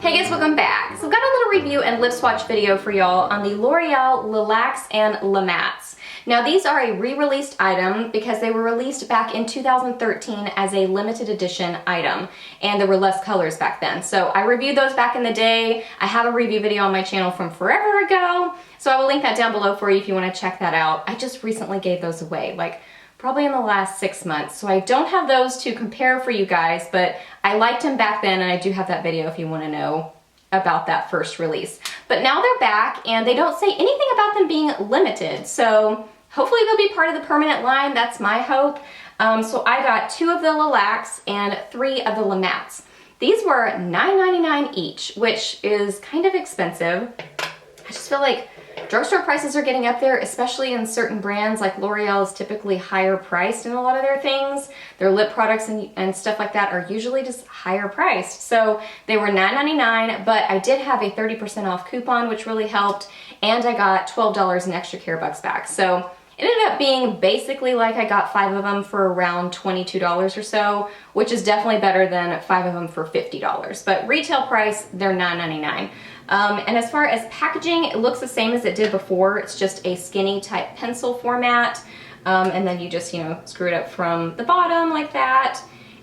Hey guys, welcome back. So I've got a little review and lip swatch video for y'all on the L'Oreal Lacques and Mattes. Now these are a re-released item because they were released back in 2013 as a limited edition item, and there were less colors back then. So I reviewed those back in the day. I have a review video on my channel from forever ago, so I will link that down below for you if you want to check that out. I just recently gave those away, like probably in the last 6 months. So I don't have those to compare for you guys, but I liked them back then, and I do have that video if you want to know about that first release. But now they're back, and they don't say anything about them being limited. So hopefully they'll be part of the permanent line. That's my hope. So I got 2 of the Lacques and 3 of the Mattes. These were $9.99 each, which is kind of expensive. I just feel like drugstore prices are getting up there, especially in certain brands. Like L'Oreal is typically higher priced in a lot of their things. Their lip products and stuff like that are usually just higher priced. So they were $9.99, but I did have a 30% off coupon, which really helped. And I got $12 in extra care bucks back. So it ended up being basically like I got 5 of them for around $22 or so, which is definitely better than 5 of them for $50. But retail price, they're $9.99. And as far as packaging, it looks the same as it did before. It's just a skinny type pencil format. And then you just, screw it up from the bottom like that.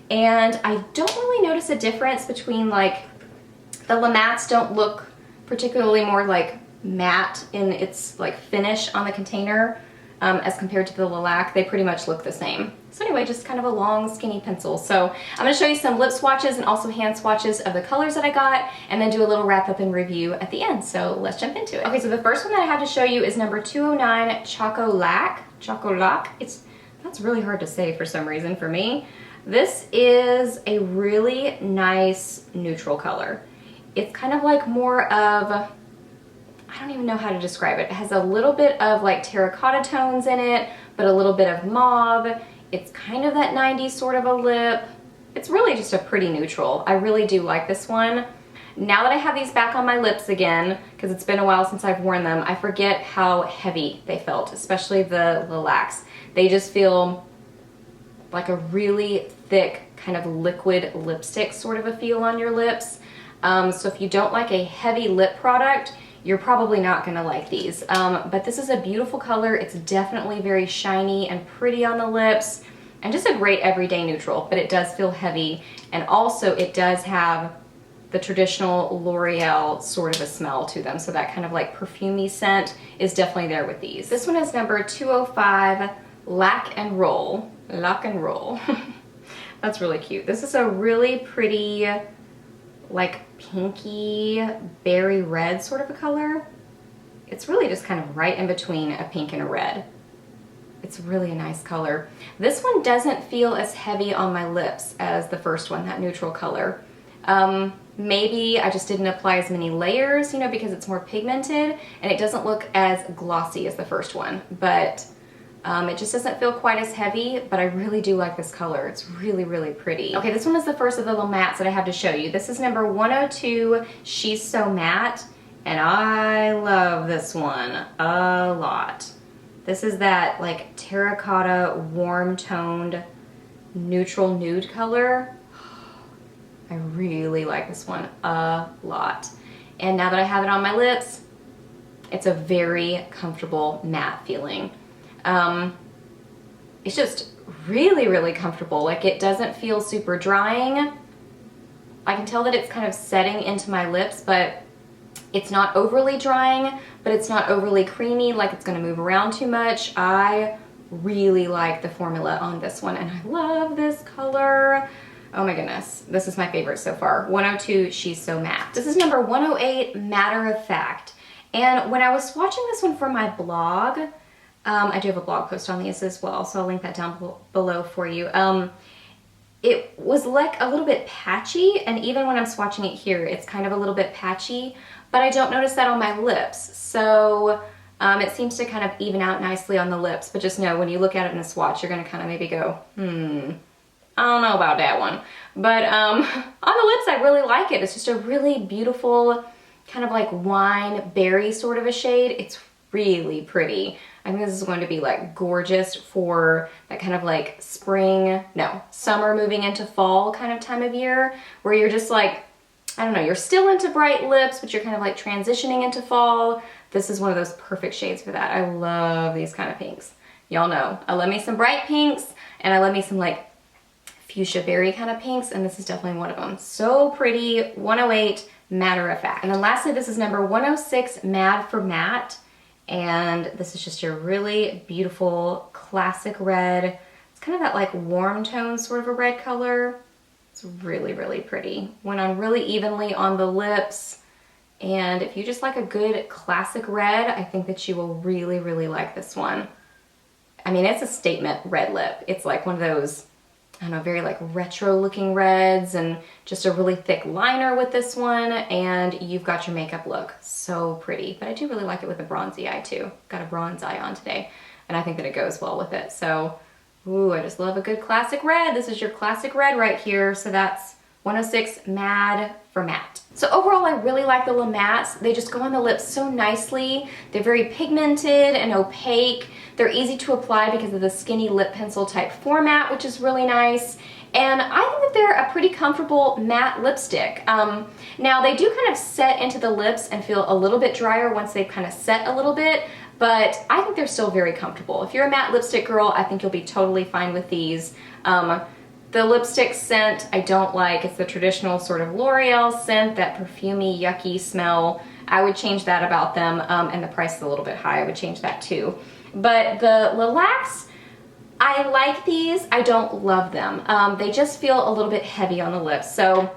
And I don't really notice a difference between, like, the Mattes don't look particularly more like matte in its like finish on the container. As compared to the Lacque, they pretty much look the same. So anyway, just kind of a long, skinny pencil. So I'm going to show you some lip swatches and also hand swatches of the colors that I got, and then do a little wrap up and review at the end. So let's jump into it. Okay, so the first one that I have to show you is number 209 Choco-Lacque. Choco-Lacque. That's really hard to say for some reason for me. This is a really nice neutral color. It's kind of like more of, I don't even know how to describe it. It has a little bit of like terracotta tones in it, but a little bit of mauve. It's kind of that 90s sort of a lip. It's really just a pretty neutral. I really do like this one. Now that I have these back on my lips again, because it's been a while since I've worn them, I forget how heavy they felt, especially the Lacques. They just feel like a really thick kind of liquid lipstick sort of a feel on your lips. So if you don't like a heavy lip product, you're probably not gonna like these. But this is a beautiful color. It's definitely very shiny and pretty on the lips, and just a great everyday neutral, but it does feel heavy. And also it does have the traditional L'Oreal sort of a smell to them. So that kind of like perfumey scent is definitely there with these. This one is number 205, Lacque and Roll. Lacque and Roll. That's really cute. This is a really pretty, like pinky berry red sort of a color. It's really just kind of right in between a pink and a red. It's really a nice color. This one doesn't feel as heavy on my lips as the first one, that neutral color. Maybe I just didn't apply as many layers, because it's more pigmented, and it doesn't look as glossy as the first one, but it just doesn't feel quite as heavy, but I really do like this color. It's really, really pretty. Okay, this one is the first of the little mattes that I have to show you. This is number 102, She's So Matte, and I love this one a lot. This is that like terracotta, warm toned, neutral nude color. I really like this one a lot. And now that I have it on my lips, it's a very comfortable matte feeling. It's just really, really comfortable. Like, it doesn't feel super drying. I can tell that it's kind of setting into my lips, but it's not overly drying, but it's not overly creamy, like it's gonna move around too much. I really like the formula on this one, and I love this color. Oh my goodness, this is my favorite so far. 102, She's So Matte. This is number 108, Matter of Fact. And when I was swatching this one for my blog, I do have a blog post on these as well, so I'll link that down below for you. It was like a little bit patchy, and even when I'm swatching it here, it's kind of a little bit patchy, but I don't notice that on my lips. So it seems to kind of even out nicely on the lips, but just know when you look at it in a swatch, you're gonna kind of maybe go, I don't know about that one. But on the lips, I really like it. It's just a really beautiful, kind of like wine berry sort of a shade. It's really pretty. I think this is going to be like gorgeous for that kind of like summer moving into fall kind of time of year, where you're just like I don't know, you're still into bright lips, but you're kind of like transitioning into fall, this is one of those perfect shades for that. I love these kind of pinks. Y'all know, I love me some bright pinks, and I love me some like fuchsia berry kind of pinks, and this is definitely one of them. So pretty, 108, matter of fact. And then lastly, this is number 106, Mad for Matte, and this is just your really beautiful classic red. It's kind of that like warm tone sort of a red color. It's really, really pretty. Went on really evenly on the lips. And if you just like a good classic red, I think that you will really, really like this one. I mean, it's a statement red lip. It's like one of those, I don't know, very like retro looking reds, and just a really thick liner with this one, and you've got your makeup look. So pretty. But I do really like it with a bronzy eye too. Got a bronze eye on today, and I think that it goes well with it. So, ooh, I just love a good classic red. This is your classic red right here. So that's 106 Mad for Matte. So overall, I really like the Le Mattes. They just go on the lips so nicely. They're very pigmented and opaque. They're easy to apply because of the skinny lip pencil type format, which is really nice. And I think that they're a pretty comfortable matte lipstick. Now they do kind of set into the lips and feel a little bit drier once they've kind of set a little bit, but I think they're still very comfortable. If you're a matte lipstick girl, I think you'll be totally fine with these. The lipstick scent I don't like. It's the traditional sort of L'Oreal scent, that perfumey, yucky smell. I would change that about them, and the price is a little bit high. I would change that too. But the Lacques, I like these. I don't love them. They just feel a little bit heavy on the lips. So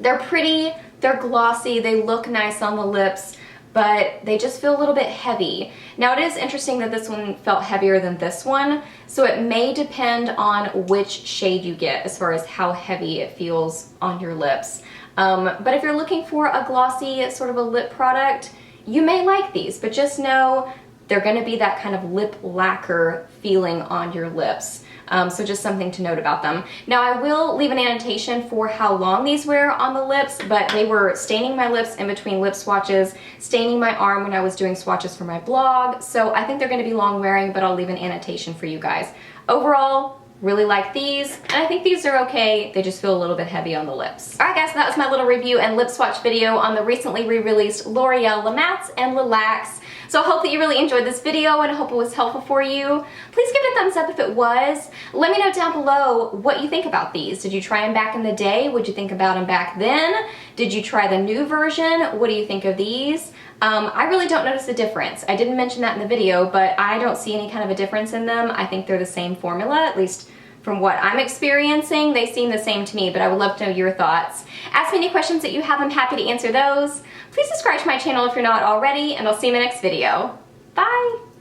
they're pretty, they're glossy, they look nice on the lips, but they just feel a little bit heavy. Now it is interesting that this one felt heavier than this one, so it may depend on which shade you get as far as how heavy it feels on your lips. But if you're looking for a glossy sort of a lip product, you may like these, but just know they're gonna be that kind of lip lacquer feeling on your lips. So just something to note about them. Now I will leave an annotation for how long these wear on the lips, but they were staining my lips in between lip swatches, staining my arm when I was doing swatches for my blog. So I think they're gonna be long wearing, but I'll leave an annotation for you guys. Overall, really like these, and I think these are okay. They just feel a little bit heavy on the lips. All right guys, so that was my little review and lip swatch video on the recently re-released L'Oreal Le Mattes and Le Lacques. So I hope that you really enjoyed this video, and I hope it was helpful for you. Please give it a thumbs up if it was. Let me know down below what you think about these. Did you try them back in the day? What'd you think about them back then? Did you try the new version? What do you think of these? I really don't notice a difference. I didn't mention that in the video, but I don't see any kind of a difference in them. I think they're the same formula, at least from what I'm experiencing. They seem the same to me, but I would love to know your thoughts. Ask me any questions that you have. I'm happy to answer those. Please subscribe to my channel if you're not already, and I'll see you in the next video. Bye!